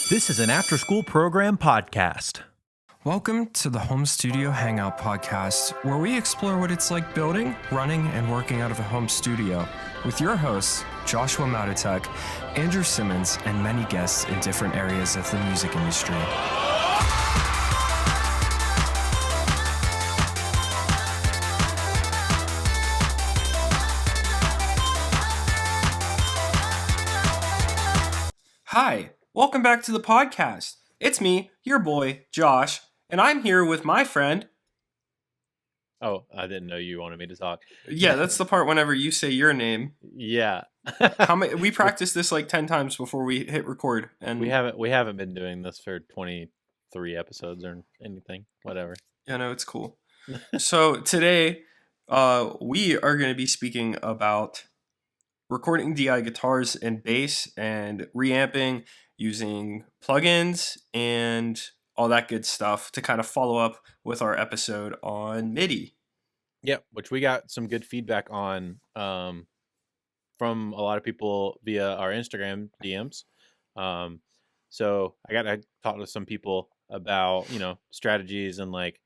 This is an after-school program podcast. Welcome to the Home Studio Hangout podcast, where we explore what it's like building, running, and working out of a home studio with your hosts, Joshua Matotek, Andrew Simmons, and many guests in different areas of the music industry. Hi, welcome back to the podcast. It's me, your boy, Josh, and I'm here with my friend. Oh, I didn't know you wanted me to talk. Yeah, that's the part whenever you say your name. Yeah. We practiced this like 10 times before we hit record, and we haven't been doing this for 23 episodes or anything. Whatever. Yeah, no, it's cool. So today, we are going to be speaking about recording DI guitars and bass and reamping using plugins and all that good stuff to kind of follow up with our episode on MIDI. Yep, which we got some good feedback on from a lot of people via our Instagram DMs. So I got to talk to some people about, strategies and like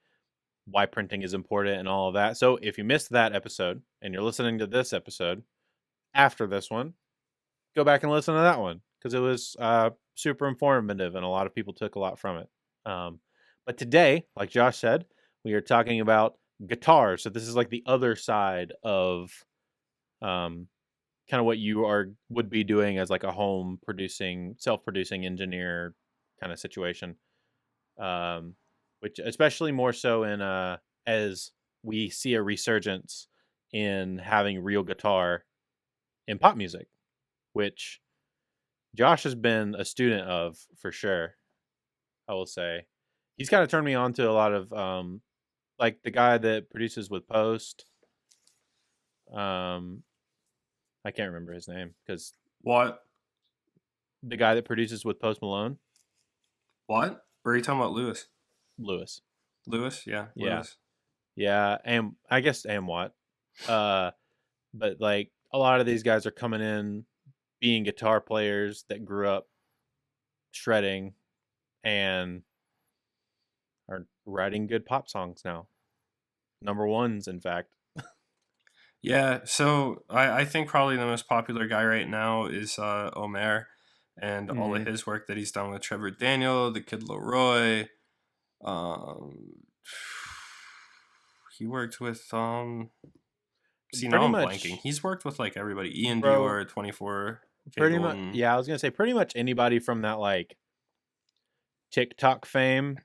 why printing is important and all of that. So if you missed that episode and you're listening to this episode after this one, go back and listen to that one because it was super informative and a lot of people took a lot from it. But today, like Josh said, we are talking about guitars. So this is like the other side of kind of what you would be doing as like a home self-producing engineer kind of situation. Which especially more so in as we see a resurgence in having real guitar in pop music, which Josh has been a student of for sure. I will say he's kind of turned me on to a lot of like the guy that produces with Post. I can't remember his name because What? the guy that produces with Post Malone. What? Or are you talking about Lewis? Lewis? Yeah. Yeah. Lewis. Yeah, and I guess Watt. But like a lot of these guys are coming in being guitar players that grew up shredding and are writing good pop songs now. Number ones, in fact. Yeah, so I think probably the most popular guy right now is Omer, and all of his work that he's done with Trevor Daniel, the Kid Leroy. He worked with See, now I'm blanking. He's worked with like everybody. Ian Dior, 24. Pretty much. Yeah, I was gonna say pretty much anybody from that like TikTok fame,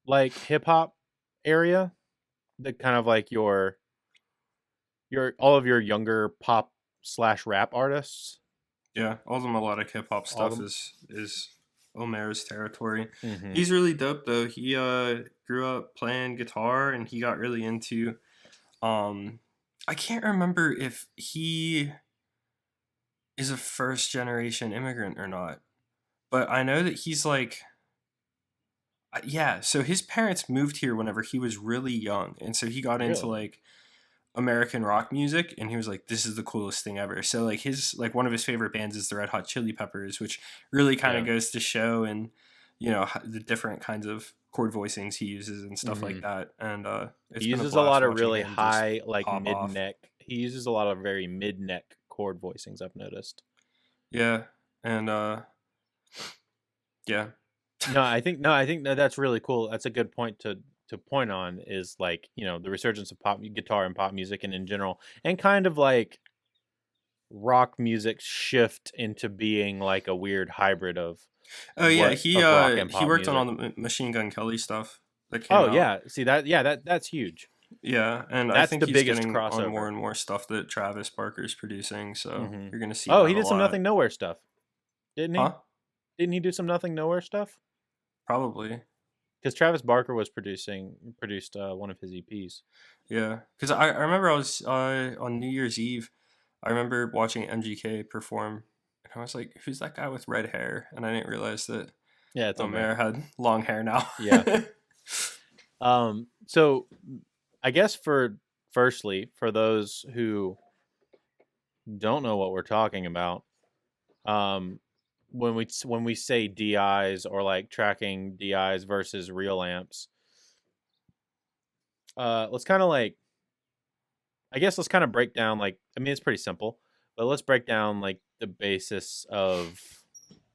like hip hop area, the kind of like your all of your younger pop / rap artists. Yeah, all the melodic hip hop stuff is Omer's territory. Mm-hmm. He's really dope though. He grew up playing guitar and he got really into I can't remember if he is a first generation immigrant or not, but I know that he's like so his parents moved here whenever he was really young, and so he got into like American rock music, and he was like, this is the coolest thing ever. So like one of his favorite bands is the Red Hot Chili Peppers, which really kind of goes to show, and the different kinds of chord voicings he uses and stuff like that. And he uses a lot of really high like mid neck. He uses a lot of very mid neck chord voicings, I've noticed. Yeah. And yeah. I think that's really cool. That's a good point to point on, is like, the resurgence of pop guitar and pop music and in general, and kind of like rock music shift into being like a weird hybrid of he worked music. on all the Machine Gun Kelly stuff that came out. Yeah, see that's huge. Yeah, and that's I think the he's biggest getting crossover on more and more stuff that Travis Barker's producing, so you're gonna see. He did some Nothing Nowhere stuff, didn't he? Didn't he do some Nothing Nowhere stuff? Probably. Because Travis Barker produced one of his EPs. Yeah, because I remember I was on New Year's Eve. I remember watching MGK perform, and I was like, "Who's that guy with red hair?" And I didn't realize that. Yeah, it's Omer had long hair now. Yeah. So, I guess firstly, for those who don't know what we're talking about, when we say DIs or like tracking DIs versus real amps, let's kind of like, I guess let's kind of break down, like, I mean, it's pretty simple, but let's break down like the basis of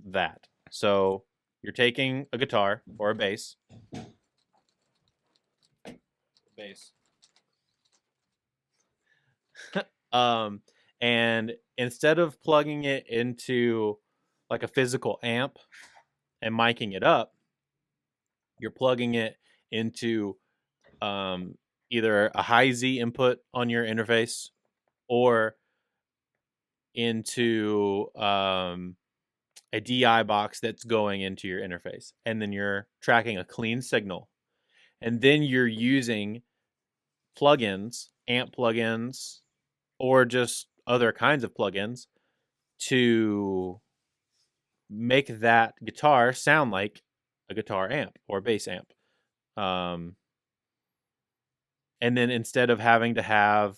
that. So you're taking a guitar or a bass, and instead of plugging it into like a physical amp and miking it up, you're plugging it into either a high Z input on your interface or into a DI box that's going into your interface. And then you're tracking a clean signal. And then you're using plugins, amp plugins, or just other kinds of plugins to make that guitar sound like a guitar amp or bass amp. And then instead of having to have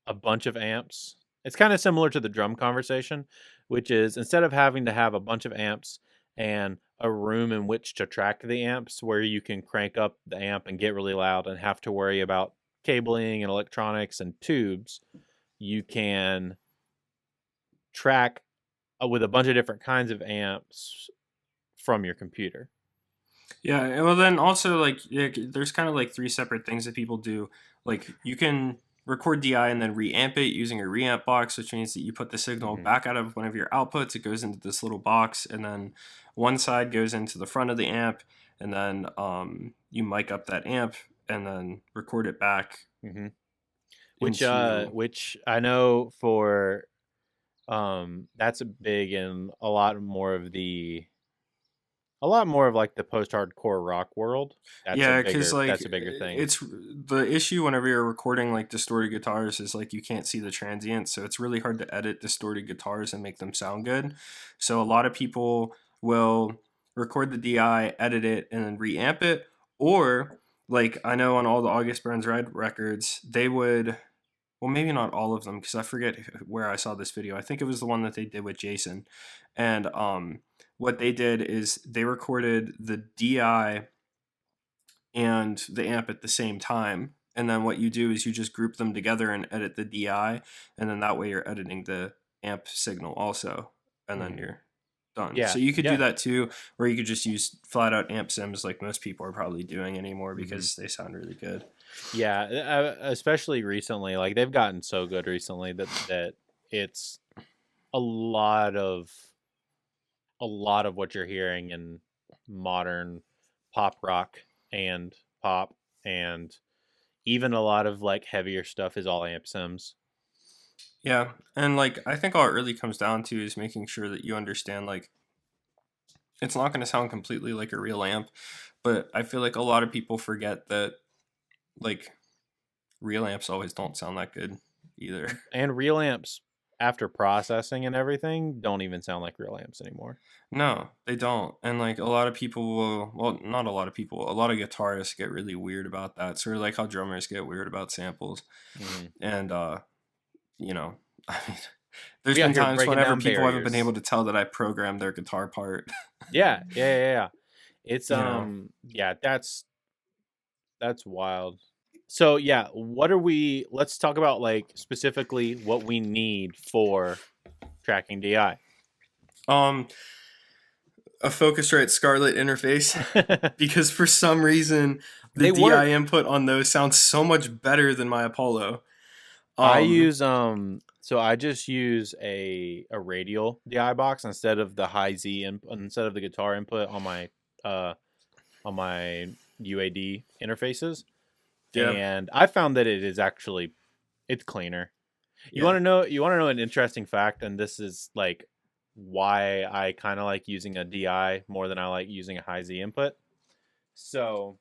a bunch of amps, it's kind of similar to the drum conversation, which is instead of having to have a bunch of amps and a room in which to track the amps where you can crank up the amp and get really loud and have to worry about cabling and electronics and tubes, you can track with a bunch of different kinds of amps from your computer. Yeah, and well then also like there's kind of like three separate things that people do. Like you can record DI and then reamp it using a reamp box, which means that you put the signal back out of one of your outputs. It goes into this little box, and then one side goes into the front of the amp, and then you mic up that amp and then record it back. Which I know for that's a big and a lot more of like the post-hardcore rock world. Because like that's a bigger thing. It's the issue whenever you're recording like distorted guitars is like you can't see the transients, so it's really hard to edit distorted guitars and make them sound good. So a lot of people will record the DI, edit it, and then reamp it. Or like I know on all the August Burns Red records, they would. Well, maybe not all of them because I forget where I saw this video. I think it was the one that they did with Jason, and what they did is they recorded the DI and the amp at the same time. And then what you do is you just group them together and edit the DI. And then that way you're editing the amp signal also. And then you're done. Yeah. So you could do that too, or you could just use flat out amp sims like most people are probably doing anymore because they sound really good. Yeah, especially recently. Like they've gotten so good recently that it's a lot of what you're hearing in modern pop rock and pop, and even a lot of like heavier stuff is all amp sims. Yeah, and like I think all it really comes down to is making sure that you understand like it's not going to sound completely like a real amp, but I feel like a lot of people forget that like real amps always don't sound that good either. And real amps, after processing and everything, don't even sound like real amps anymore. No, they don't. And like a lot of people will, well, not a lot of people, a lot of guitarists get really weird about that. Sort of like how drummers get weird about samples. And, you know, I mean, there's been times whenever people haven't been able to tell that I programmed their guitar part. Yeah. It's, yeah, that's wild. So yeah, let's talk about like specifically what we need for tracking DI. A Focusrite Scarlett interface, because for some reason the DI input on those sounds so much better than my Apollo. I use so I just use a radial DI box instead of the high Z instead of the guitar input on my UAD interfaces. Yeah. And I found that it's cleaner. You want to know an interesting fact, and this is like why I kind of like using a DI more than I like using a high Z input. So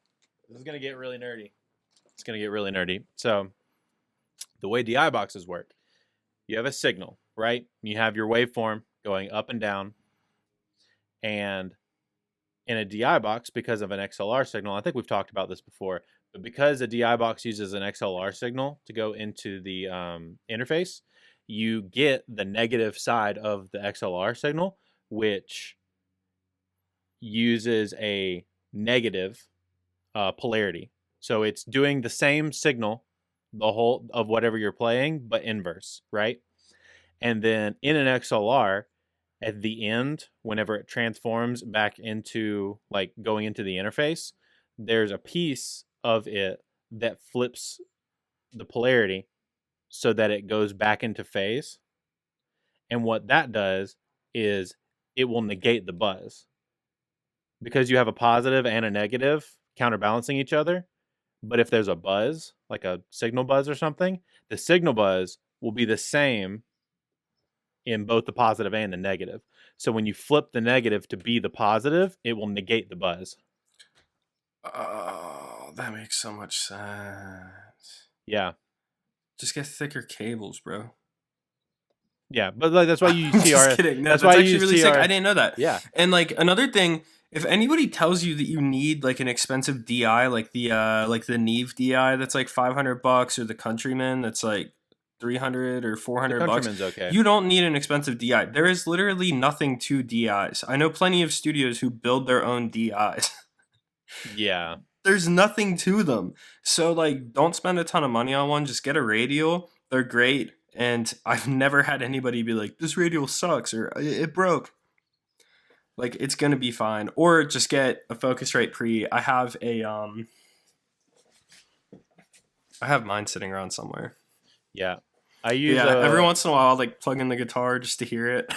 this is gonna get really nerdy. So the way DI boxes work, you have a signal, right? You have your waveform going up and down, and in a DI box, because of an XLR signal, I think we've talked about this before, but because a DI box uses an XLR signal to go into the interface, you get the negative side of the XLR signal, which uses a negative polarity. So it's doing the same signal, the whole of whatever you're playing, but inverse, right? And then in an XLR, at the end, whenever it transforms back into like going into the interface, there's a piece of it that flips the polarity so that it goes back into phase. And what that does is it will negate the buzz. Because you have a positive and a negative counterbalancing each other. But if there's a buzz, like a signal buzz or something, the signal buzz will be the same in both the positive and the negative. So when you flip the negative to be the positive, it will negate the buzz. Oh, that makes so much sense. Yeah. Just get thicker cables, bro. Yeah, but like, that's why you use I'm TRS. just kidding. No, that's that's why you actually use really sick. TR. I didn't know that. Yeah. And like another thing, if anybody tells you that you need like an expensive DI, like the Neve DI that's like $500, or the Countryman that's like $300 or $400, Countryman's okay. You don't need an expensive DI. There is literally nothing to DIs. I know plenty of studios who build their own DIs. Yeah. There's nothing to them. So like, don't spend a ton of money on one. Just get a radial. They're great. And I've never had anybody be like, this radial sucks or it broke. Like, it's going to be fine. Or just get a Focusrite pre. I have mine sitting around somewhere. Yeah. I use every once in a while I'll like plug in the guitar just to hear it.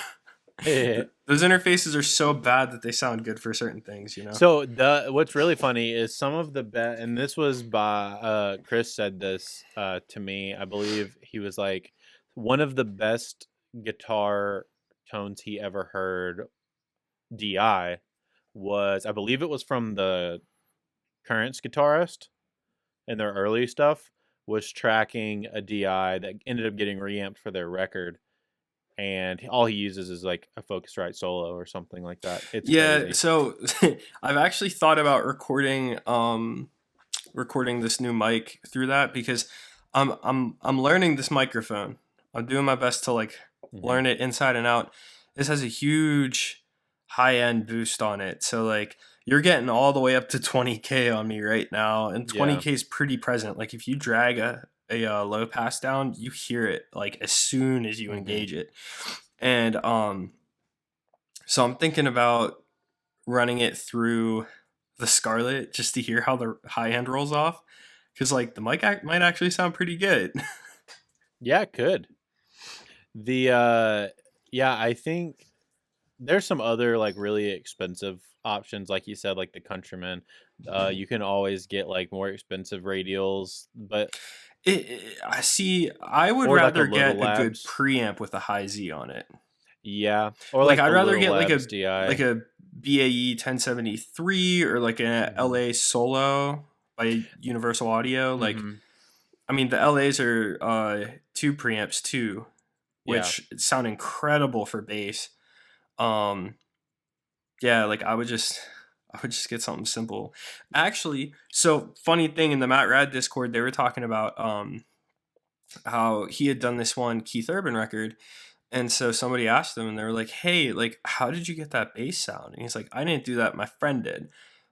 Those interfaces are so bad that they sound good for certain things, you know. So what's really funny is some of the and this was by Chris said this to me. I believe he was like, one of the best guitar tones he ever heard DI was, I believe it was from the Currents guitarist, and their early stuff was tracking a DI that ended up getting reamped for their record. And all he uses is like a Focusrite Solo or something like that. It's crazy. So I've actually thought about recording this new mic through that, because I'm learning this microphone. I'm doing my best to like learn it inside and out. This has a huge high-end boost on it. So like, you're getting all the way up to 20K on me right now, and 20K is pretty present. Like, if you drag a low pass down, you hear it like as soon as you engage it. And so I'm thinking about running it through the Scarlett just to hear how the high end rolls off, because like the mic might actually sound pretty good. Yeah, it could. I think there's some other like really expensive options, like you said, like the Countryman. You can always get like more expensive radials, but I would rather get a good preamp with a high Z on it. Yeah, or like I'd rather get like a BAE 1073 or like an LA Solo by Universal Audio. Like, I mean, the LAs are 2 preamps too, which sound incredible for bass. Like I would just get something simple. Actually, so funny thing, in the Matt Rad Discord, they were talking about how he had done this one Keith Urban record. And so somebody asked him, and they were like, hey, like, how did you get that bass sound? And he's like, I didn't do that. My friend did.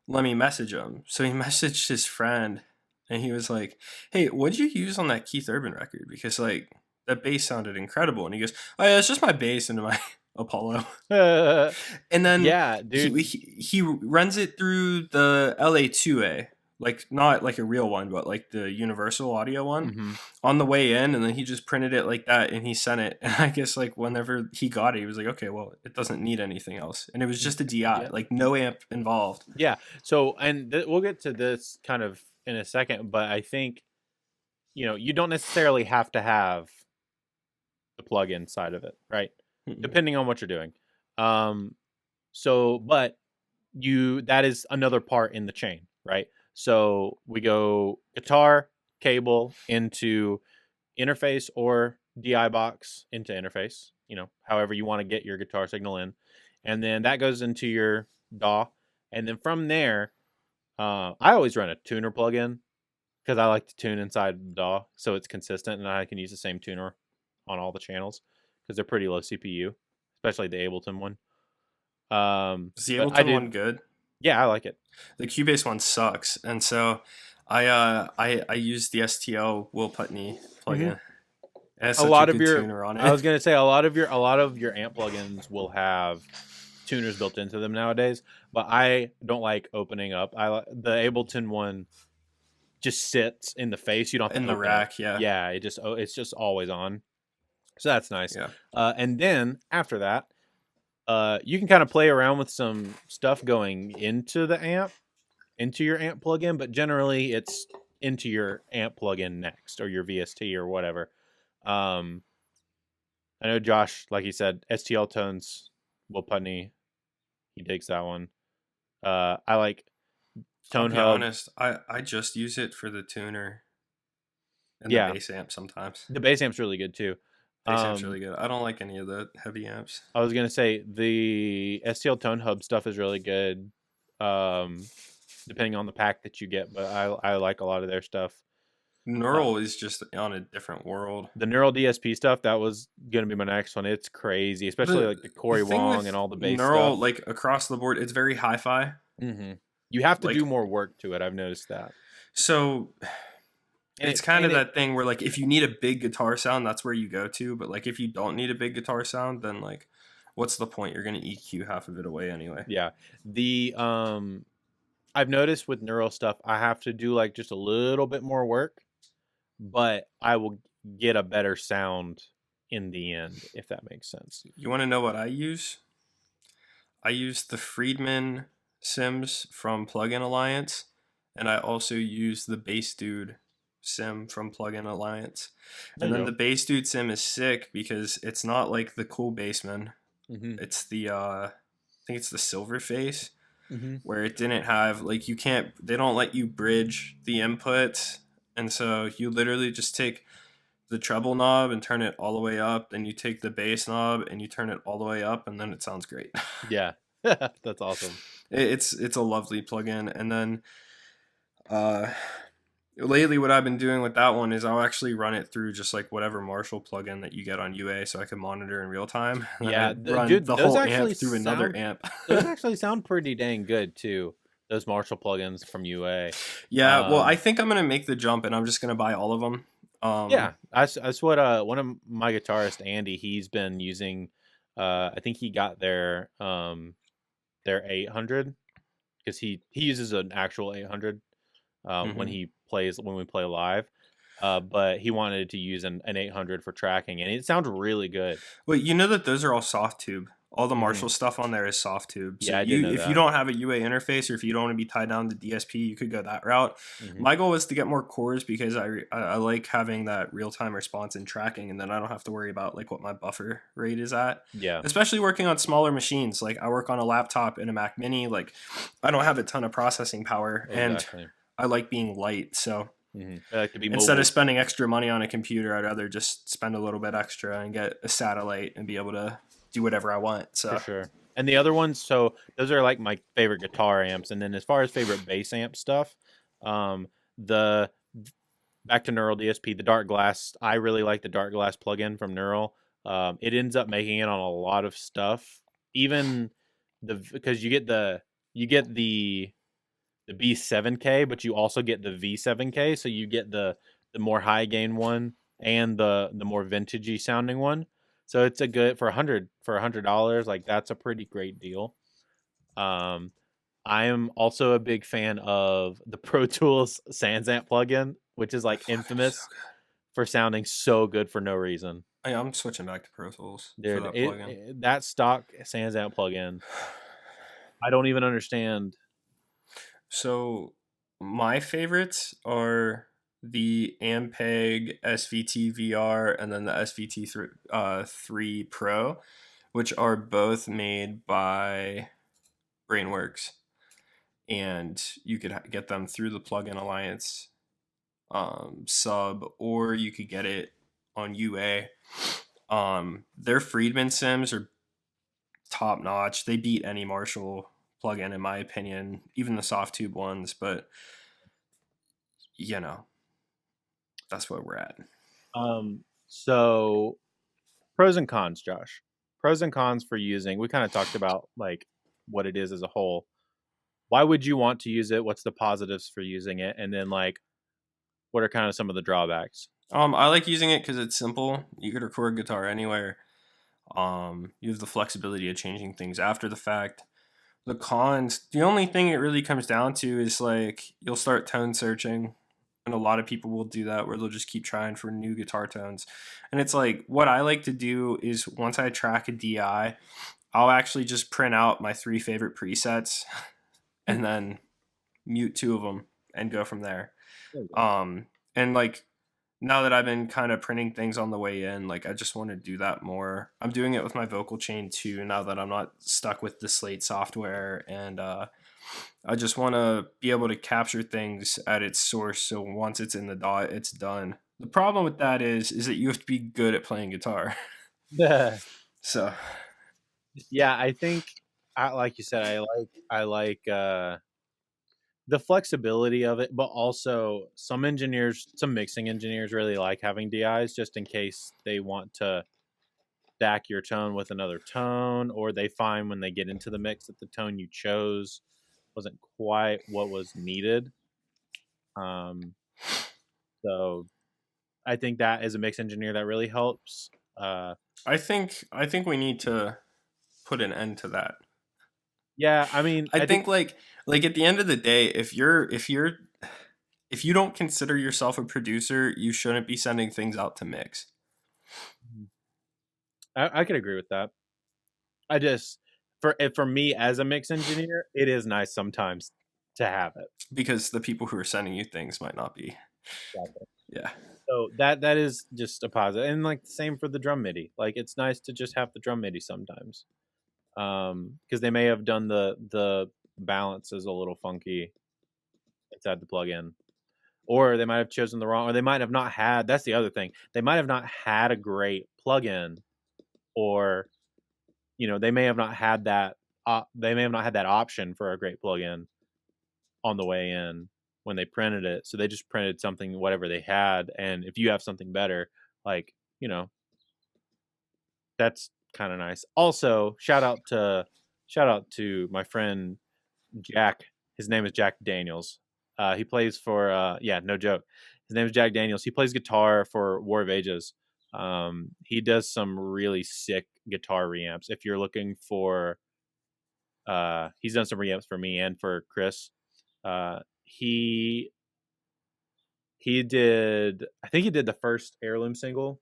Let me message him. So he messaged his friend, and he was like, hey, what'd you use on that Keith Urban record? Because, like, that bass sounded incredible. And he goes, oh, yeah, it's just my bass into my Apollo. And then he runs it through the LA2A. Like, not like a real one, but like the Universal Audio one on the way in. And then he just printed it like that, and he sent it. And I guess like whenever he got it, he was like, okay, well, it doesn't need anything else. And it was just a DI, like no amp involved. Yeah. So, and we'll get to this kind of in a second, but I think, you don't necessarily have to have the plug-in side of it, right? Depending on what you're doing. But that is another part in the chain, right? So we go guitar, cable into interface, or DI box into interface, however you want to get your guitar signal in. And then that goes into your DAW. And then from there, I always run a tuner plugin because I like to tune inside the DAW so it's consistent, and I can use the same tuner on all the channels because they're pretty low CPU, especially the Ableton one. Is the But I Ableton do. one good? Yeah, I like it. The Cubase one sucks, and so I use the STL Will Putney plugin. It has A such a lot of good your, tuner on I was it. gonna say a lot of your amp plugins will have tuners built into them nowadays, but I don't like opening up. The Ableton one just sits in the face. You don't have In to the open it. rack, yeah. Yeah, it's just always on. So that's nice. Yeah. And then after that, you can kind of play around with some stuff going into your amp plugin, but generally it's into your amp plugin next, or your VST or whatever. I know Josh, like he said, STL Tones, Will Putney, he digs that one. I like I'll Tone be Hub. honest, I just use it for the tuner and Yeah. the bass amp sometimes. The bass amp's really good too. Bass amp's really good. I don't like any of the heavy amps. I was gonna say the STL Tone Hub stuff is really good, depending on the pack that you get. But I like a lot of their stuff. Neural is just on a different world. The Neural DSP stuff, that was gonna be my next one. It's crazy, especially like the Corey Wong and all the bass Neural, stuff. like across the board, it's very hi-fi. Mm-hmm. You have to Like, do more work to it. I've noticed that. So And it's kind of that thing where, like, if you need a big guitar sound, that's where you go to. But like, if you don't need a big guitar sound, then like, what's the point? You're gonna EQ half of it away anyway. Yeah. The I've noticed with Neural stuff, I have to do like just a little bit more work, but I will get a better sound in the end, if that makes sense. You want to know what I use? I use the Friedman Sims from Plugin Alliance, and I also use the Bass Dude Sim from Plugin Alliance. And then the Bass Dude Sim is sick because it's not like the cool Bassman. Mm-hmm. It's the I think it's the Silver Face, Mm-hmm. where it didn't have, like, they don't let you bridge the inputs, and so you literally just take the treble knob and turn it all the way up, then you take the bass knob and you turn it all the way up, and then it sounds great. Yeah. That's awesome. It's a lovely plugin. And then lately what I've been doing with that one is I'll actually run it through just like whatever Marshall plugin that you get on UA, so I can monitor in real time. Yeah, run dude, the those whole actually amp through another amp. Those actually sound pretty dang good too. Those Marshall plugins from UA. Yeah, well, I think I'm gonna make the jump, and I'm just gonna buy all of them. Yeah, that's what one of my guitarist, Andy, he's been using. I think he got their 800 because he uses an actual 800 when we play live. But he wanted to use an 800 for tracking, and it sounds really good. Well, you know that those are all soft tube. All the Marshall stuff on there is soft tube. So Yeah, I did know if that. you don't have a UA interface, or if you don't want to be tied down to DSP, you could go that route. Mm-hmm. My goal was to get more cores because I like having that real time response and tracking, and then I don't have to worry about like what my buffer rate is at. Yeah, especially working on smaller machines. Like I work on a laptop and a Mac Mini. Like I don't have a ton of processing power, and I like being light. So I like to be instead mobile. of spending extra money on a computer, I'd rather just spend a little bit extra and get a satellite and be able to do whatever I want. So For sure. And the other ones, so those are like my favorite guitar amps. And then as far as favorite bass amp stuff, the back to Neural DSP, the Dark Glass, I really like the Dark Glass plugin from Neural. It ends up making it on a lot of stuff, even because you get the B7K, but you also get the V7K, so you get the more high gain one and the more vintagey sounding one. So it's a good for $100, like that's a pretty great deal. I am also a big fan of the Pro Tools SansAmp plugin, which is like infamous for sounding so good for no reason. I'm switching back to Pro Tools. Dude, for that plugin. that stock SansAmp plugin, I don't even understand. So my favorites are the Ampeg SVT VR and then the SVT 3 Pro, which are both made by Brainworks, and you could get them through the Plugin Alliance sub, or you could get it on UA. Their Friedman Sims are top notch. They beat any Marshall plugin in my opinion, even the soft tube ones, but you know, that's where we're at. So pros and cons, Josh. Pros and cons for using. We kind of talked about like what it is as a whole. Why would you want to use it? What's the positives for using it? And then like, what are kind of some of the drawbacks? I like using it because it's simple. You could record guitar anywhere. You have the flexibility of changing things after the fact. The cons, the only thing it really comes down to is like you'll start tone searching, and a lot of people will do that where they'll just keep trying for new guitar tones. And it's like what I like to do is once I track a DI, I'll actually just print out my 3 favorite presets and then mute 2 of them and go from there. And like now that I've been kind of printing things on the way in, like I just want to do that more. I'm doing it with my vocal chain too now that I'm not stuck with the Slate software, and I just want to be able to capture things at its source, so once it's in the DAW, it's done. The problem with that is that you have to be good at playing guitar. So yeah, I think like you said, I like the flexibility of it, but also some mixing engineers really like having DIs just in case they want to stack your tone with another tone, or they find when they get into the mix that the tone you chose wasn't quite what was needed. So I think that as a mix engineer, that really helps. I think we need to put an end to that. Yeah, I mean, I think like at the end of the day, if you don't consider yourself a producer, you shouldn't be sending things out to mix. I could agree with that. I just for me as a mix engineer, it is nice sometimes to have it because the people who are sending you things might not be. Exactly. Yeah. So that is just a positive, and like the same for the drum MIDI. Like it's nice to just have the drum MIDI sometimes, because they may have done the balances a little funky inside the plugin, or they might have chosen the wrong, or they might have not had. That's the other thing. They might have not had a great plugin, or they may have not had that. They may have not had that option for a great plugin on the way in when they printed it. So they just printed something, whatever they had. And if you have something better, like, that's kind of nice. Also, shout out to my friend Jack. His name is Jack Daniels. He plays for, no joke. His name is Jack Daniels. He plays guitar for War of Ages. He does some really sick guitar reamps. If you're looking for, he's done some reamps for me and for Chris. He did, I think he did the first Heirloom single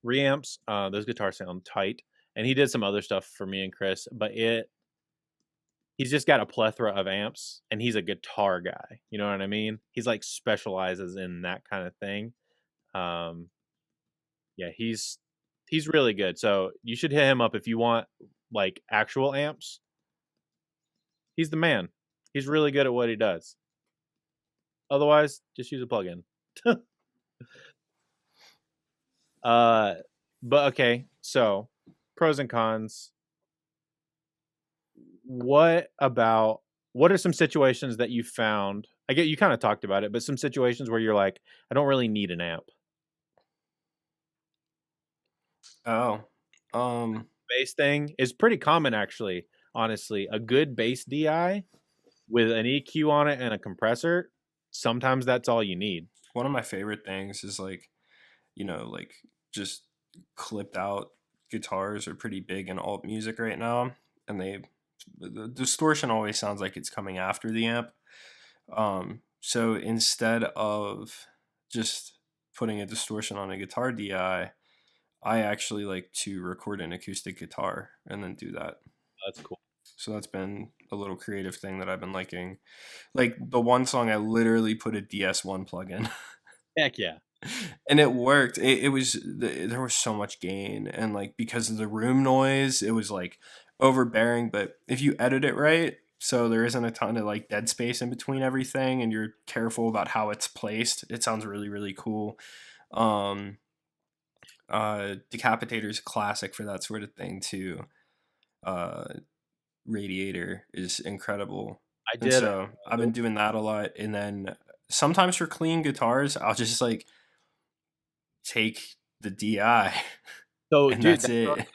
reamps. Those guitars sound tight, and he did some other stuff for me and Chris, but he's just got a plethora of amps, and he's a guitar guy. You know what I mean? He's like specializes in that kind of thing. Yeah, he's really good. So you should hit him up if you want like actual amps. He's the man. He's really good at what he does. Otherwise, just use a plugin. But okay, so pros and cons. What are some situations that you found? I get you kind of talked about it, but some situations where you're like, I don't really need an amp. Bass thing is pretty common actually. Honestly, a good bass DI with an EQ on it and a compressor, sometimes that's all you need. One of my favorite things is like just clipped out guitars are pretty big in alt music right now, and the distortion always sounds like it's coming after the amp. So instead of just putting a distortion on a guitar DI, I actually like to record an acoustic guitar and then do that. That's cool. So that's been a little creative thing that I've been liking. Like the one song, I literally put a DS1 plug-in. Heck yeah. And it worked. There was so much gain, and like because of the room noise, it was like overbearing. But if you edit it right, so there isn't a ton of like dead space in between everything, and you're careful about how it's placed, it sounds really, really cool. Decapitator's a classic for that sort of thing too. Radiator is incredible. I've been doing that a lot, and then sometimes for clean guitars, I'll just like take the DI. So and dude, that's it.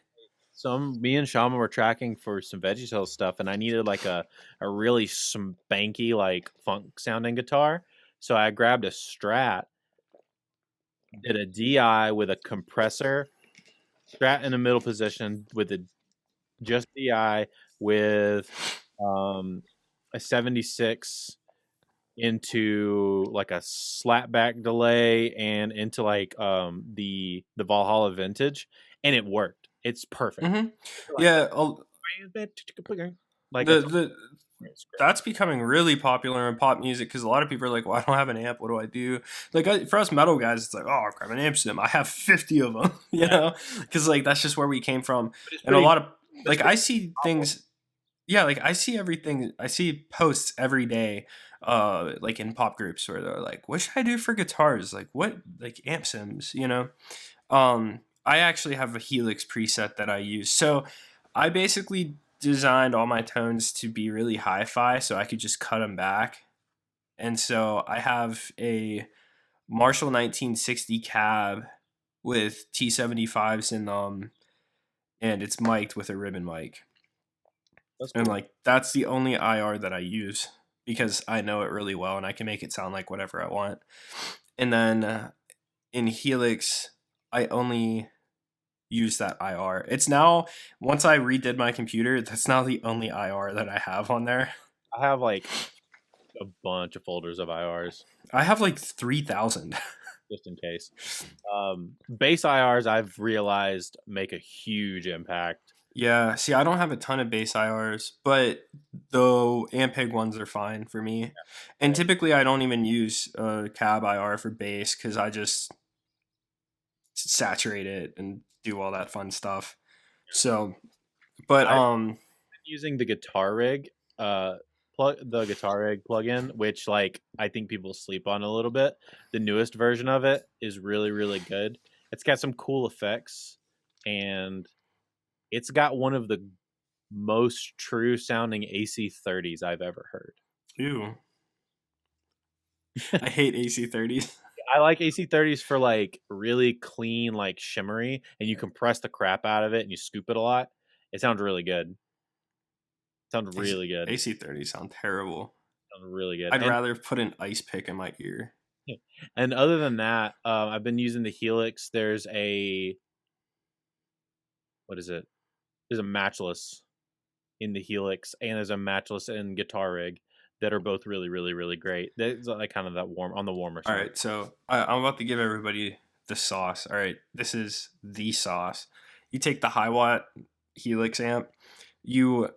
me and Shama were tracking for some VeggieTales stuff, and I needed like a really spanky, like funk sounding guitar. So I grabbed a Strat, did a DI with a compressor, Strat in the middle position with just DI with a 76 into like a slapback delay and into like the Valhalla Vintage, and it worked. It's perfect. Mm-hmm. Like, Yeah, like that's becoming really popular in pop music because a lot of people are like, well, I don't have an amp, what do I do? Like for us metal guys, it's like, oh, I'll grab an amp sim, I have 50 of them, you know, because like that's just where we came from. And a lot of like I see things, like I see everything, I see posts every day like in pop groups where they're like, what should I do for guitars, like what, like amp sims, you know. I actually have a Helix preset that I use, so I basically designed all my tones to be really hi-fi so I could just cut them back. And so I have a Marshall 1960 cab with T75s in them, and it's mic'd with a ribbon mic. That's cool. And like that's the only IR that I use because I know it really well and I can make it sound like whatever I want. And then in Helix, I only use that IR. It's now, once I redid my computer, that's now the only IR that I have on there. I have like a bunch of folders of IRs. I have like 3,000. Just in case. Bass IRs, I've realized, make a huge impact. Yeah, see, I don't have a ton of bass IRs, but the Ampeg ones are fine for me. Yeah. And typically I don't even use a cab IR for bass because I just saturate it and do all that fun stuff. So, but I'm using the Guitar Rig plugin, which like I think people sleep on a little bit. The newest version of it is really, really good. It's got some cool effects, and it's got one of the most true sounding AC30s I've ever heard. Ew. I hate AC30s. I like AC30s for like really clean, like shimmery, and you compress the crap out of it and you scoop it a lot. It sounds really good. It sounds really good. AC30s sound terrible. Sounds really good. I'd rather put an ice pick in my ear. And other than that, I've been using the Helix. There's a There's a matchless in the Helix, and there's a matchless in Guitar Rig that are both really, really, really great. That's like kind of that warmer side. All right, so I'm about to give everybody the sauce. All right, this is the sauce. You take the high watt Helix amp, you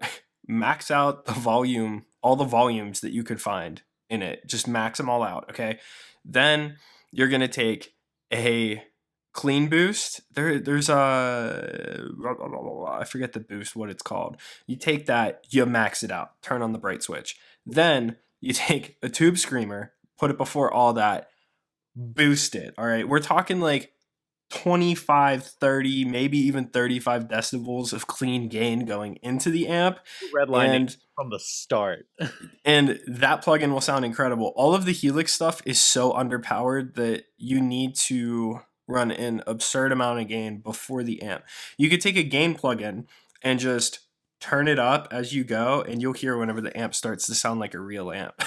max out the volume, all the volumes that you could find in it. Just max them all out, okay? Then you're gonna take a clean boost. There's a I forget the boost, what it's called. You take that, you max it out, turn on the bright switch. Then you take a tube screamer, put it before all that, boost it. All right, we're talking like 25, 30, maybe even 35 decibels of clean gain going into the amp. Redlining from the start. And that plugin will sound incredible. All of the Helix stuff is so underpowered that you need to run an absurd amount of gain before the amp. You could take a gain plugin and just turn it up as you go, and you'll hear whenever the amp starts to sound like a real amp.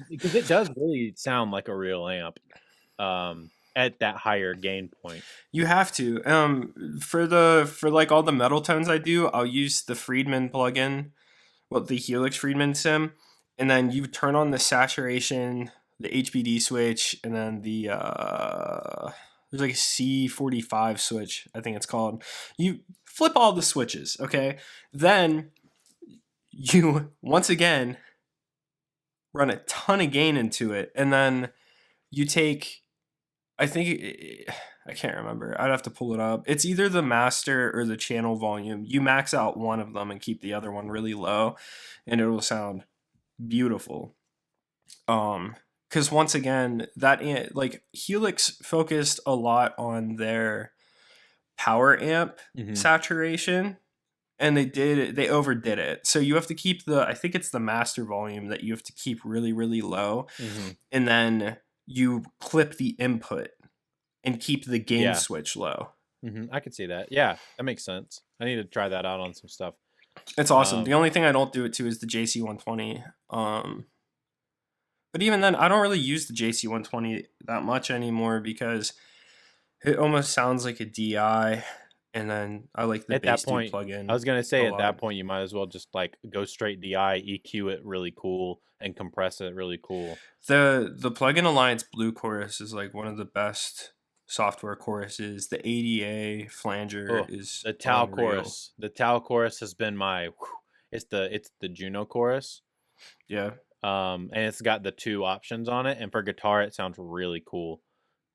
Because it does really sound like a real amp at that higher gain point. You have to. For like all the metal tones I do, I'll use the Friedman plugin, the Helix Friedman sim, and then you turn on the saturation, the HBD switch, and then the there's like a C45 switch, I think it's called. You flip all the switches, okay? Then you, once again, run a ton of gain into it. And then you take, I can't remember. I'd have to pull it up. It's either the master or the channel volume. You max out one of them and keep the other one really low, and it will sound beautiful. Because once again, like Helix focused a lot on their power amp saturation, and they overdid it. So you have to keep I think it's the master volume that you have to keep really, really low, and then you clip the input and keep the gain switch low. I could see that. Yeah, that makes sense. I need to try that out on some stuff. It's awesome. The only thing I don't do it to is the JC120. But even then, I don't really use the JC120 that much anymore because it almost sounds like a DI. And then I like the bass dude plugin. I was gonna say at that point you might as well just like go straight DI, EQ it really cool, and compress it really cool. The Plugin Alliance Blue chorus is like one of the best software choruses. The ADA flanger is the Tau unreal. chorus. The Tau chorus has been my. It's the Juno chorus. Yeah. And it's got the 2 options on it, and for guitar it sounds really cool.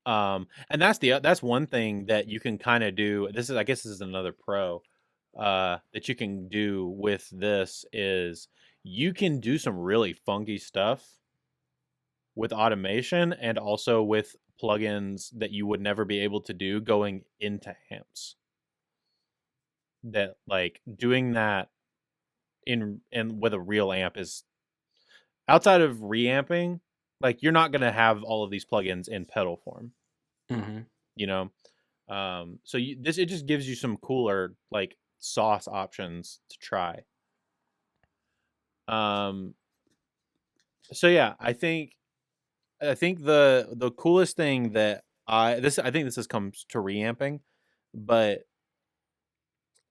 And that's one thing that you can kind of do. I guess this is another pro that you can do with this is you can do some really funky stuff with automation and also with plugins that you would never be able to do going into amps. That like doing that in with a real amp is outside of reamping. Like you're not gonna have all of these plugins in pedal form, you know. So it just gives you some cooler like sauce options to try. So yeah, I think the coolest thing that I think this comes to reamping, but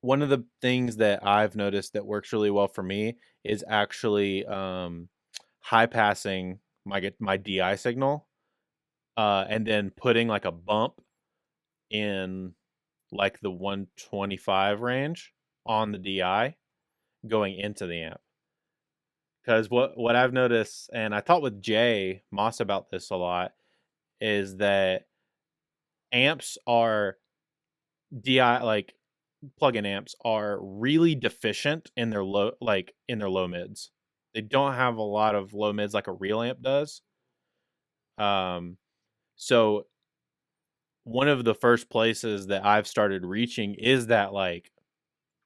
one of the things that I've noticed that works really well for me is actually high passing my DI signal, and then putting like a bump in like the 125 range on the DI going into the amp. Because what I've noticed, and I talked with Jay Moss about this a lot, is that amps are DI like plug-in amps are really deficient in their low mids. They don't have a lot of low mids like a real amp does. So one of the first places that I've started reaching is that like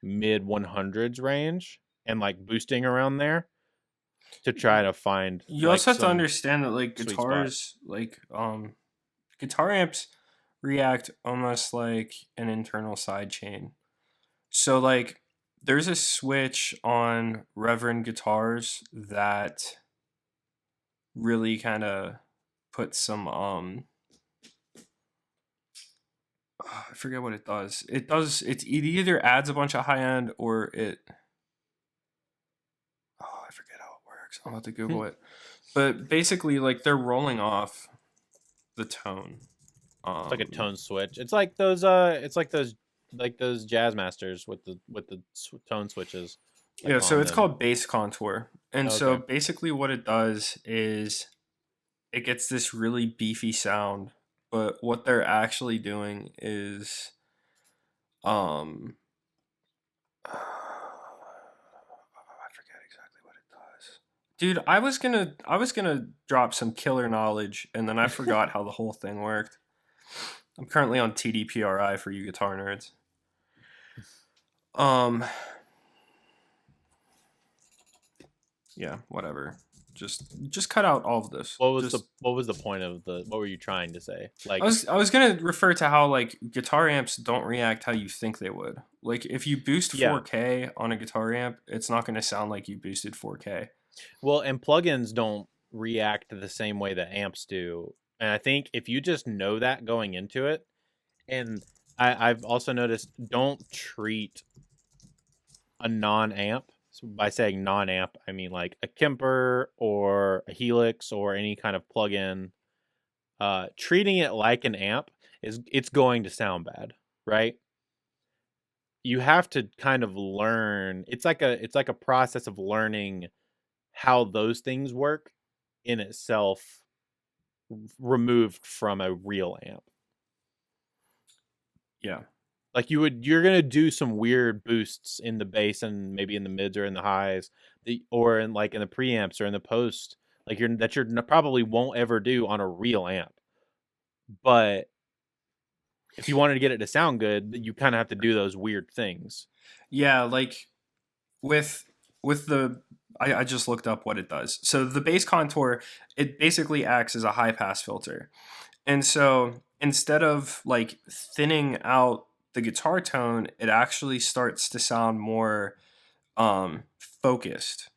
mid 100s range and like boosting around there to try to find. You also have to understand that like guitars, like guitar amps react almost like an internal side chain. So like there's a switch on Reverend guitars that really kind of puts some I forget what it does. It either adds a bunch of high end or it I forget how it works. I'm about to Google it. But basically like they're rolling off the tone. It's like a tone switch. It's like those Jazz Masters with the tone switches. Like yeah, so it's called bass contour. And so basically what it does is it gets this really beefy sound, but what they're actually doing is I forget exactly what it does. Dude, I was gonna drop some killer knowledge and then I forgot how the whole thing worked. I'm currently on TDPRI for you guitar nerds. Yeah, whatever. Just cut out all of this. What was the point of what were you trying to say? Like I was gonna refer to how like guitar amps don't react how you think they would. Like if you boost 4K on a guitar amp, it's not gonna sound like you boosted 4K. Well, and plugins don't react the same way that amps do. And I think if you just know that going into it, and I've also noticed don't treat a non-amp. So by saying non-amp, I mean like a Kemper or a Helix or any kind of plug-in. Treating it like an amp it's going to sound bad, right? You have to kind of learn. It's like a process of learning how those things work in itself, removed from a real amp. Yeah. Like you're gonna do some weird boosts in the bass and maybe in the mids or in the highs, or in like in the preamps or in the post, like you're probably won't ever do on a real amp. But if you wanted to get it to sound good, you kind of have to do those weird things. Yeah, like with the I just looked up what it does. So the bass contour, it basically acts as a high pass filter. And so instead of like thinning out the guitar tone, it actually starts to sound more focused.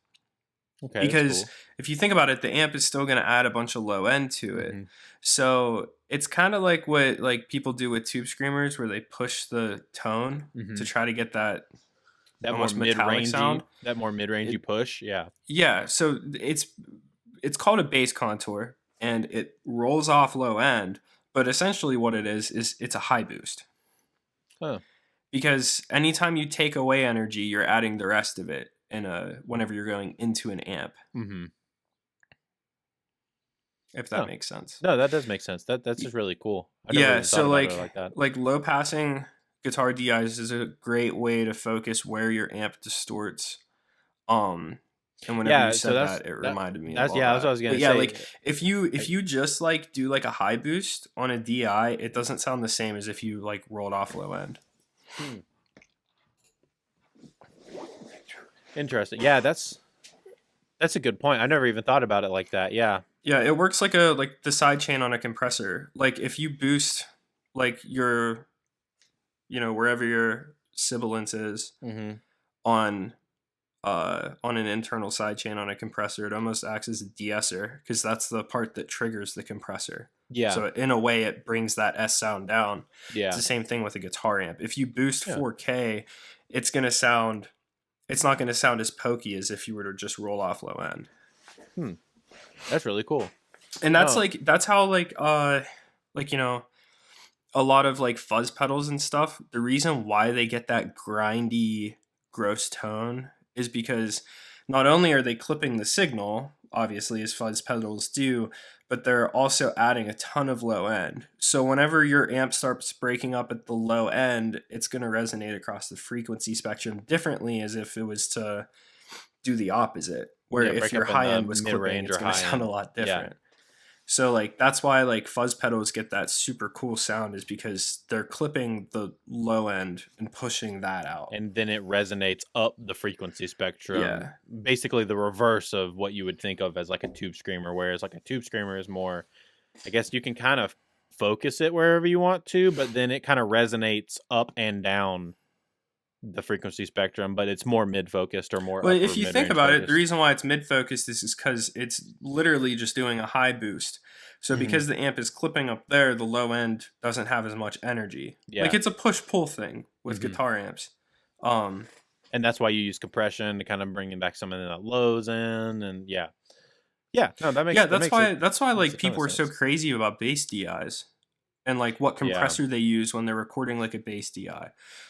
Okay, that's Because cool. if you think about it, the amp is still going to add a bunch of low end to it. So it's kind of like what like people do with tube screamers, where they push the tone to try to get that That more almost metallic sound. mid-rangey push. Yeah, so it's called a bass contour, and it rolls off low end. But essentially, what it is it's a high boost. Huh. Because anytime you take away energy, you're adding the rest of it whenever you're going into an amp. If that makes sense. No, that does make sense. That's just really cool. I never Yeah, even so thought about like it like that. like low passing guitar DIs is a great way to focus where your amp distorts. And whenever you said that, it reminded me of all that's what I was that. gonna But yeah, say. like if you just like do like a high boost on a DI, it doesn't sound the same as if you like rolled off low end. Interesting. Yeah, that's a good point. I never even thought about it like that. Yeah. Yeah, it works like the side chain on a compressor. Like if you boost like your wherever your sibilance is on an internal side chain on a compressor, it almost acts as a de-esser because that's the part that triggers the compressor. Yeah. So in a way, it brings that S sound down. Yeah. It's the same thing with a guitar amp. If you boost 4K, it's not going to sound as pokey as if you were to just roll off low end. That's really cool. And that's how a lot of like fuzz pedals and stuff, the reason why they get that grindy gross tone is because not only are they clipping the signal, obviously, as fuzz pedals do, but they're also adding a ton of low end. So whenever your amp starts breaking up at the low end, it's going to resonate across the frequency spectrum differently as if it was to do the opposite, where if your high end was clipping, it's going to sound a lot different. So like that's why like fuzz pedals get that super cool sound, is because they're clipping the low end and pushing that out. And then it resonates up the frequency spectrum. Yeah. Basically the reverse of what you would think of as like a tube screamer, whereas like a tube screamer is more, I guess you can kind of focus it wherever you want to, but then it kind of resonates up and down the frequency spectrum, but it's more mid-focused or more. Well, if you think about it, the reason why it's mid-focused is because it's literally just doing a high boost. So because the amp is clipping up there, the low end doesn't have as much energy. Yeah. Like it's a push-pull thing with guitar amps. And that's why you use compression to kind of bring back some of that lows in, and no, that makes that's why like people are so crazy about bass DIs. And like what compressor they use when they're recording like a bass DI.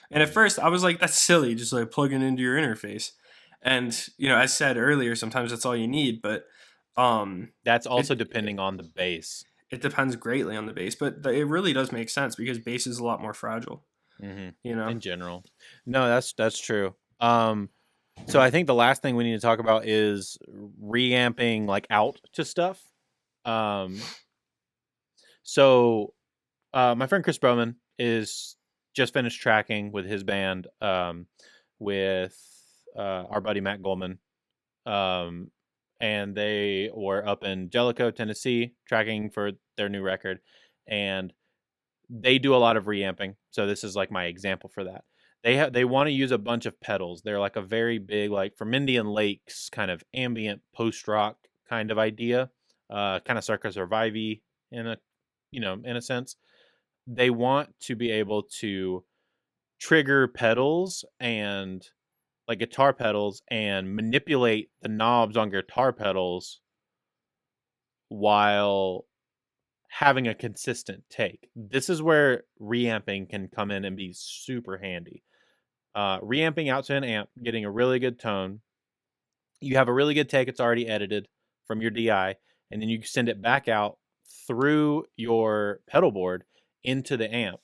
And at first I was like, that's silly, just like plug it into your interface. And as said earlier, sometimes that's all you need, but that's also depending on the bass. It depends greatly on the bass, but it really does make sense because bass is a lot more fragile. In general. No, that's true. So I think the last thing we need to talk about is reamping like out to stuff. So my friend Chris Bowman is just finished tracking with his band with our buddy Matt Goldman. And they were up in Jellicoe, Tennessee, tracking for their new record. And they do a lot of reamping. So this is like my example for that. They want to use a bunch of pedals. They're like a very big, like from Indian Lakes kind of ambient post-rock kind of idea. Kind of Circa Survive-y in a sense. They want to be able to trigger pedals and like guitar pedals and manipulate the knobs on guitar pedals while having a consistent take. This is where reamping can come in and be super handy. Reamping out to an amp, getting a really good tone. You have a really good take, it's already edited from your DI, and then you send it back out through your pedal board into the amp,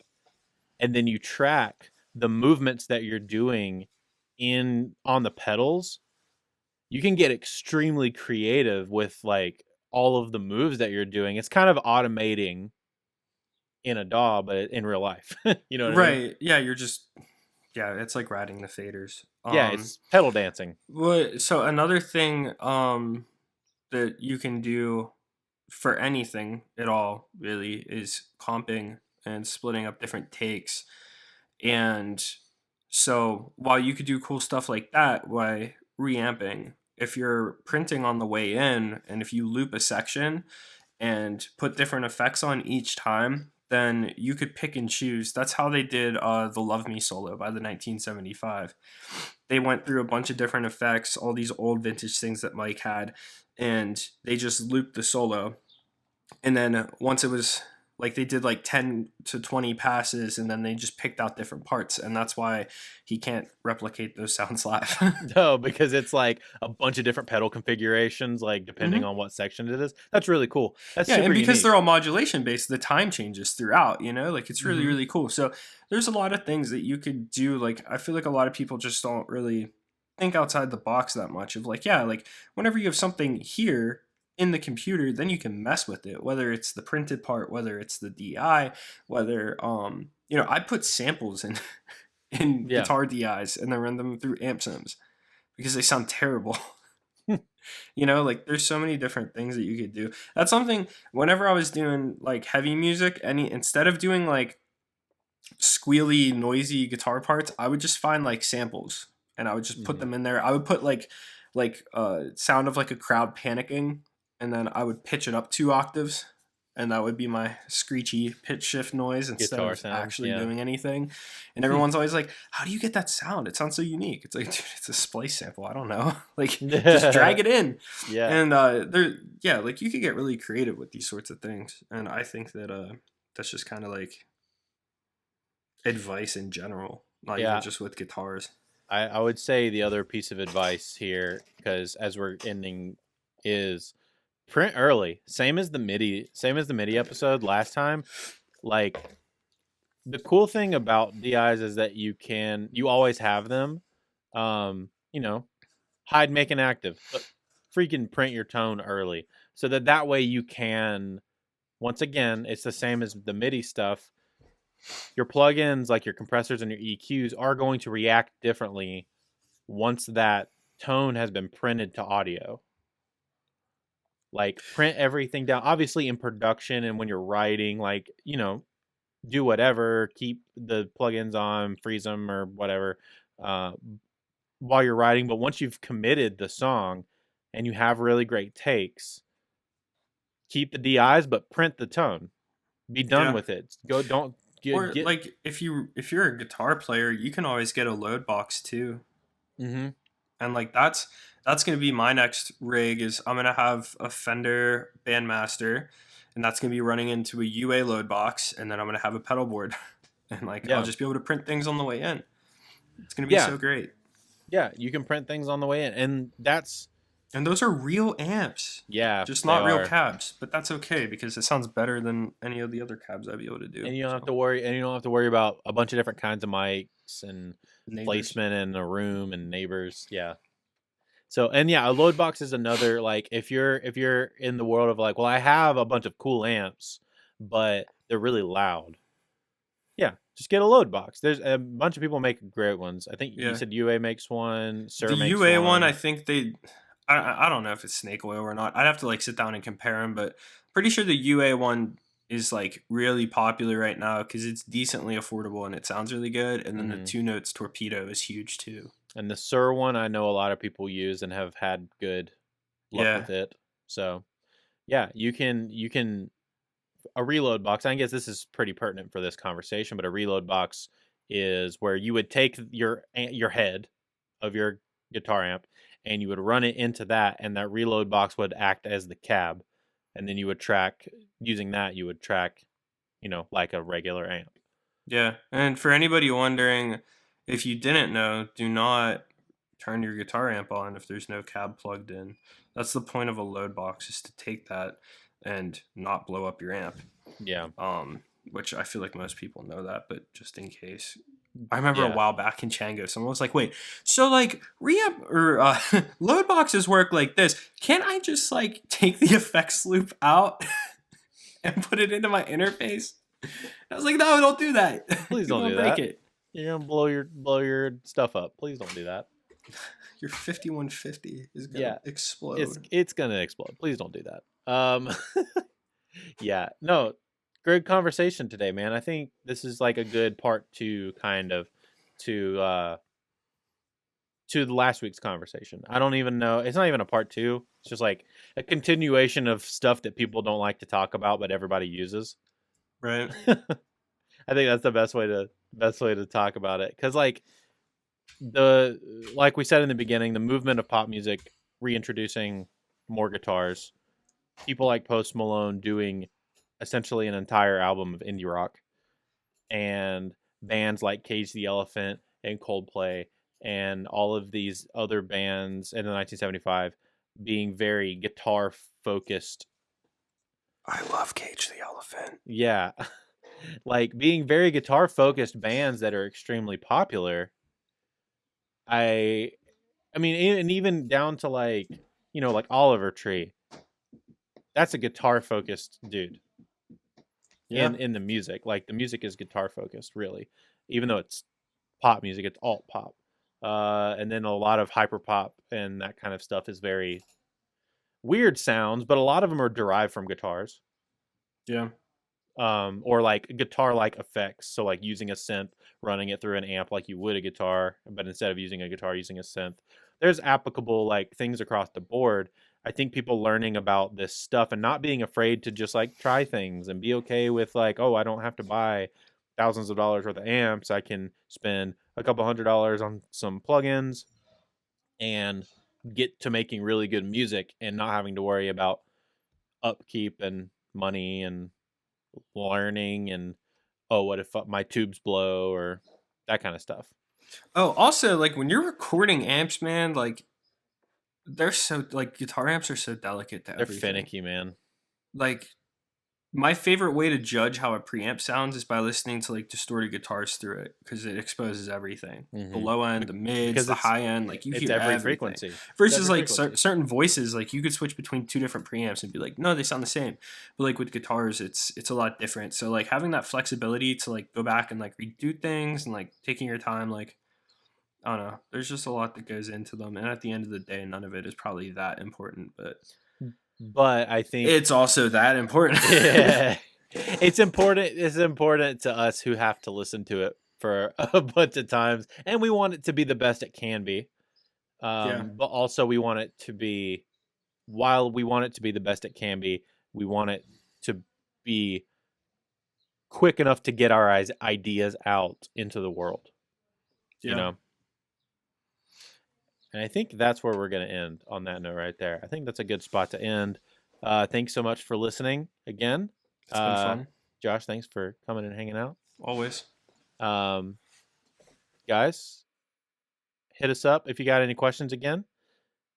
and then you track the movements that you're doing on the pedals. You can get extremely creative with like all of the moves that you're doing. It's kind of automating in a DAW, but in real life. You know what I mean? Right. Yeah, it's like riding the faders. It's pedal dancing. So another thing that you can do for anything at all really is comping and splitting up different takes. And so while you could do cool stuff like that by reamping, if you're printing on the way in and if you loop a section and put different effects on each time, then you could pick and choose. That's how they did the Love Me solo by the 1975. They went through a bunch of different effects, all these old vintage things that Mike had, and they just looped the solo. And then once it was like they did like 10 to 20 passes, and then they just picked out different parts, and that's why he can't replicate those sounds live. No, because it's like a bunch of different pedal configurations, like depending on what section it is. That's really cool. That's Yeah, super and because unique. they're all modulation based, the time changes throughout, like it's really, really cool. So there's a lot of things that you could do. Like, I feel like a lot of people just don't really think outside the box that much of like, yeah, like whenever you have something here in the computer, then you can mess with it, whether it's the printed part, whether it's the DI, whether I put samples in guitar DIs and then run them through amp sims because they sound terrible. Like there's so many different things that you could do. That's something whenever I was doing like heavy music, instead of doing like squealy, noisy guitar parts, I would just find like samples and I would just put them in there. I would put like sound of like a crowd panicking, and then I would pitch it up 2 octaves, and that would be my screechy pitch shift noise instead Guitar of sound, actually doing anything. And everyone's always like, how do you get that sound? It sounds so unique. It's like, dude, it's a splice sample. I don't know. Like, just drag it in. Yeah. And like you could get really creative with these sorts of things. And I think that that's just kind of like advice in general, not even just with guitars. I would say the other piece of advice here, because as we're ending, is print early. Same as the MIDI episode last time. Like, the cool thing about DIs is that you always have them. Hide, make, and active. But freaking print your tone early, so that way you can. Once again, it's the same as the MIDI stuff. Your plugins, like your compressors and your EQs, are going to react differently once that tone has been printed to audio. Like, print everything down. Obviously, in production and when you're writing, like, do whatever, keep the plugins on, freeze them or whatever while you're writing. But once you've committed the song and you have really great takes, keep the DIs, but print the tone. Be done with it. Like if you're a guitar player, you can always get a load box too. And like that's gonna be my next rig. Is I'm gonna have a Fender Bandmaster, and that's gonna be running into a UA load box, and then I'm gonna have a pedal board, and I'll just be able to print things on the way in. It's gonna be so great. Yeah, you can print things on the way in, and those are real amps. Yeah, just not real cabs, but that's okay because it sounds better than any of the other cabs I'd be able to do. And you don't have to worry. And you don't have to worry about a bunch of different kinds of mics and placement in a room and neighbors. Yeah. So a load box is another, like, if you're in the world of like, well, I have a bunch of cool amps, but they're really loud. Yeah, just get a load box. There's a bunch of people make great ones. I think you said UA makes one. The UA one, I think I don't know if it's snake oil or not. I'd have to like sit down and compare them, but pretty sure the UA one is like really popular right now because it's decently affordable and it sounds really good. And then the 2 Notes Torpedo is huge too. And the Sur one, I know a lot of people use and have had good luck with it. So yeah, you can a reload box. I guess this is pretty pertinent for this conversation, but a reload box is where you would take your head of your guitar amp and you would run it into that, and that reload box would act as the cab, and then you would track using that. You would track, like a regular amp. Yeah, and for anybody wondering, if you didn't know, do not turn your guitar amp on if there's no cab plugged in. That's the point of a load box, is to take that and not blow up your amp. Yeah. Which I feel like most people know that, but just in case. I remember a while back in Chango, someone was like, wait, so like reamp or load boxes work like this. Can't I just like take the effects loop out and put it into my interface? I was like, no, don't do that. Please don't do that. It. You're gonna blow your stuff up. Please don't do that. Your 5150 is gonna explode. It's gonna explode. Please don't do that. Yeah, no. Great conversation today, man. I think this is like a good part to the last week's conversation. I don't even know. It's not even a part 2. It's just like a continuation of stuff that people don't like to talk about, but everybody uses. Right. I think that's the best way to talk about it. Cause like like we said in the beginning, the movement of pop music, reintroducing more guitars, people like Post Malone doing essentially an entire album of indie rock, and bands like Cage the Elephant and Coldplay and all of these other bands in the 1975 being very guitar focused. I love Cage the Elephant. Yeah. Like being very guitar focused bands that are extremely popular. I mean, and even down to like, like Oliver Tree. That's a guitar focused dude. Yeah. In the music. Like the music is guitar focused, really. Even though it's pop music, it's alt pop. And then a lot of hyper pop and that kind of stuff is very weird sounds, but a lot of them are derived from guitars. Yeah. Or like guitar like effects. So like using a synth, running it through an amp like you would a guitar, but instead of using a guitar, using a synth. There's applicable like things across the board. I think people learning about this stuff and not being afraid to just like try things and be okay with like, oh, I don't have to buy thousands of dollars worth of amps. I can spend a couple $100 on some plugins and get to making really good music and not having to worry about upkeep and money and learning and, oh, what if my tubes blow or that kind of stuff. Oh, also, like when you're recording amps, man, like they're so like guitar amps are so delicate to everything. They're finicky, man. Like my favorite way to judge how a preamp sounds is by listening to like distorted guitars through it, because it exposes everything. The low end, the mids, the high end, like you hear every frequency. Versus like certain voices, like you could switch between 2 different preamps and be like, no, they sound the same. But like with guitars, it's a lot different. So like having that flexibility to like go back and like redo things and like taking your time, like I don't know, there's just a lot that goes into them, and at the end of the day, none of it is probably that important, but I think it's also that important. Yeah. It's important to us who have to listen to it for a bunch of times, and we want it to be the best it can be. But also we want it to be, while we want it to be the best it can be, we want it to be quick enough to get our ideas out into the world. And I think that's where we're going to end on that note right there. I think that's a good spot to end. Thanks so much for listening again. It's been fun. Josh, thanks for coming and hanging out. Always. Guys, hit us up if you got any questions again.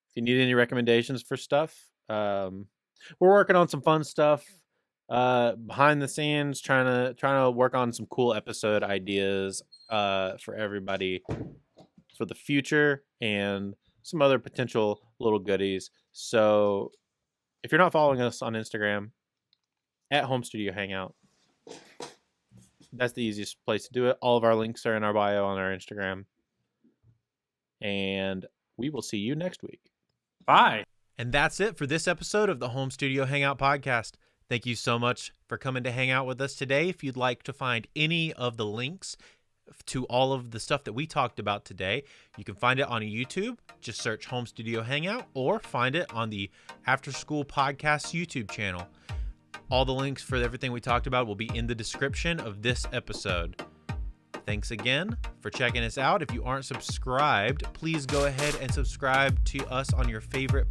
If you need any recommendations for stuff. We're working on some fun stuff behind the scenes, trying to work on some cool episode ideas for everybody for the future, and some other potential little goodies. So if you're not following us on Instagram, at Home Studio Hangout, that's the easiest place to do it. All of our links are in our bio on our Instagram. And we will see you next week. Bye. And that's it for this episode of the Home Studio Hangout podcast. Thank you so much for coming to hang out with us today. If you'd like to find any of the links to all of the stuff that we talked about today, you can find it on YouTube. Just search Home Studio Hangout, or find it on the After School Podcast YouTube channel. All the links for everything we talked about will be in the description of this episode. Thanks again for checking us out. If you aren't subscribed, please go ahead and subscribe to us on your favorite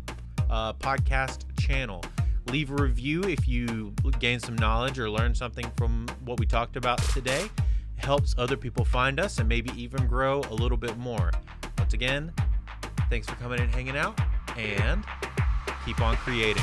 podcast channel. Leave a review if you gain some knowledge or learn something from what we talked about today. Helps other people find us and maybe even grow a little bit more. Once again, thanks for coming and hanging out, and keep on creating.